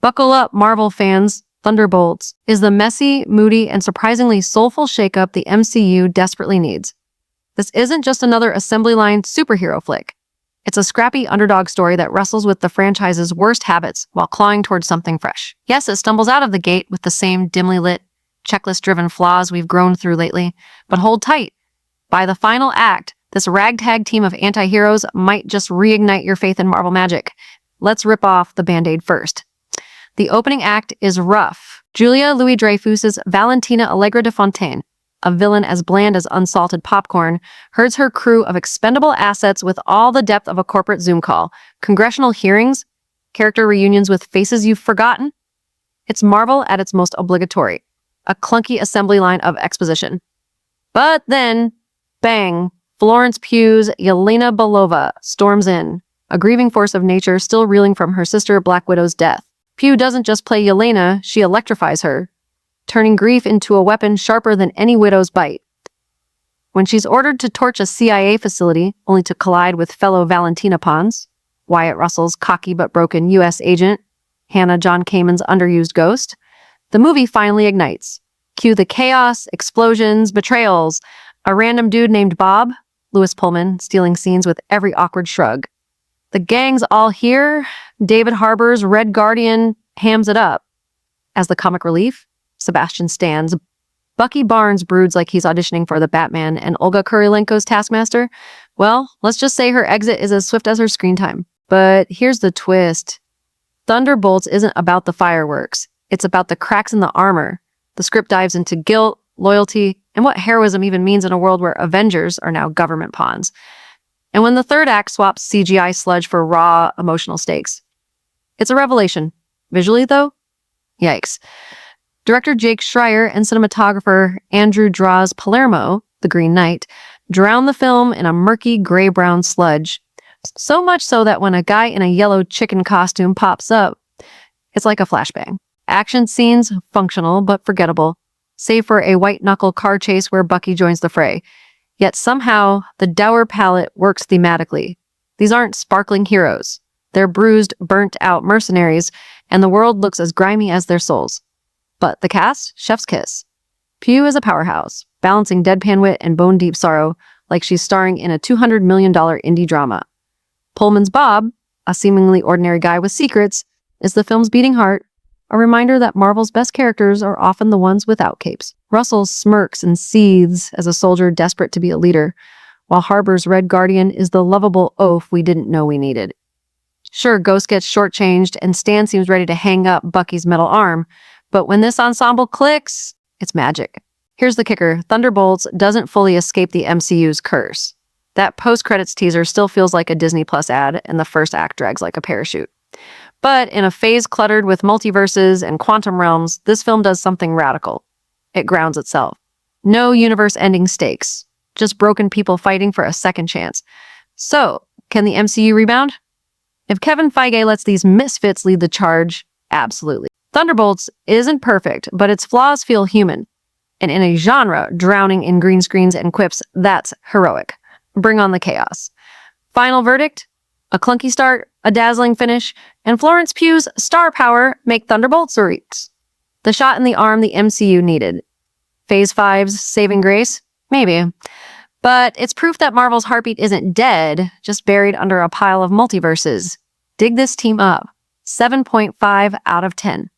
Buckle up, Marvel fans. Thunderbolts is the messy, moody, and surprisingly soulful shakeup the MCU desperately needs. This isn't just another assembly line superhero flick. It's a scrappy underdog story that wrestles with the franchise's worst habits while clawing towards something fresh. Yes, it stumbles out of the gate with the same dimly lit, checklist-driven flaws we've grown through lately, but hold tight. By the final act, this ragtag team of anti-heroes might just reignite your faith in Marvel magic. Let's rip off the Band-Aid first. The opening act is rough. Julia Louis-Dreyfus's Valentina Allegra de Fontaine, a villain as bland as unsalted popcorn, herds her crew of expendable assets with all the depth of a corporate Zoom call. Congressional hearings, character reunions with faces you've forgotten. It's Marvel at its most obligatory, a clunky assembly line of exposition. But then, bang, Florence Pugh's Yelena Belova storms in, a grieving force of nature still reeling from her sister Black Widow's death. Pugh doesn't just play Yelena, she electrifies her, turning grief into a weapon sharper than any widow's bite. When she's ordered to torch a CIA facility, only to collide with fellow Valentina pawns, Wyatt Russell's cocky but broken U.S. agent, Hannah John-Kamen's underused ghost, the movie finally ignites. Cue the chaos, explosions, betrayals, a random dude named Bob, Lewis Pullman, stealing scenes with every awkward shrug. The gang's all here. David Harbour's Red Guardian hams it up. As the comic relief, Sebastian stands. Bucky Barnes broods like he's auditioning for the Batman, and Olga Kurylenko's Taskmaster, well, let's just say her exit is as swift as her screen time. But here's the twist. Thunderbolts isn't about the fireworks. It's about the cracks in the armor. The script dives into guilt, loyalty, and what heroism even means in a world where Avengers are now government pawns. And when the third act swaps CGI sludge for raw, emotional stakes. It's a revelation. Visually, though? Yikes. Director Jake Schreier and cinematographer Andrew Draws Palermo, the Green Knight, drown the film in a murky gray-brown sludge. So much so that when a guy in a yellow chicken costume pops up, it's like a flashbang. Action scenes, functional but forgettable, save for a white-knuckle car chase where Bucky joins the fray. Yet somehow, the dour palette works thematically. These aren't sparkling heroes. They're bruised, burnt-out mercenaries, and the world looks as grimy as their souls. But the cast? Chef's kiss. Pugh is a powerhouse, balancing deadpan wit and bone-deep sorrow like she's starring in a $200 million indie drama. Pullman's Bob, a seemingly ordinary guy with secrets, is the film's beating heart, a reminder that Marvel's best characters are often the ones without capes. Russell smirks and seethes as a soldier desperate to be a leader, while Harbour's Red Guardian is the lovable oaf we didn't know we needed. Sure, Ghost gets shortchanged and Stan seems ready to hang up Bucky's metal arm, but when this ensemble clicks, it's magic. Here's the kicker. Thunderbolts doesn't fully escape the MCU's curse. That post-credits teaser still feels like a Disney Plus ad, and the first act drags like a parachute. But in a phase cluttered with multiverses and quantum realms, this film does something radical. It grounds itself. No universe-ending stakes. Just broken people fighting for a second chance. So, can the MCU rebound? If Kevin Feige lets these misfits lead the charge, absolutely. Thunderbolts isn't perfect, but its flaws feel human. And in a genre drowning in green screens and quips, that's heroic. Bring on the chaos. Final verdict? A clunky start, a dazzling finish, and Florence Pugh's star power make Thunderbolts a reeks. The shot in the arm the MCU needed. Phase 5's saving grace? Maybe. But it's proof that Marvel's heartbeat isn't dead, just buried under a pile of multiverses. Dig this team up. 7.5 out of 10.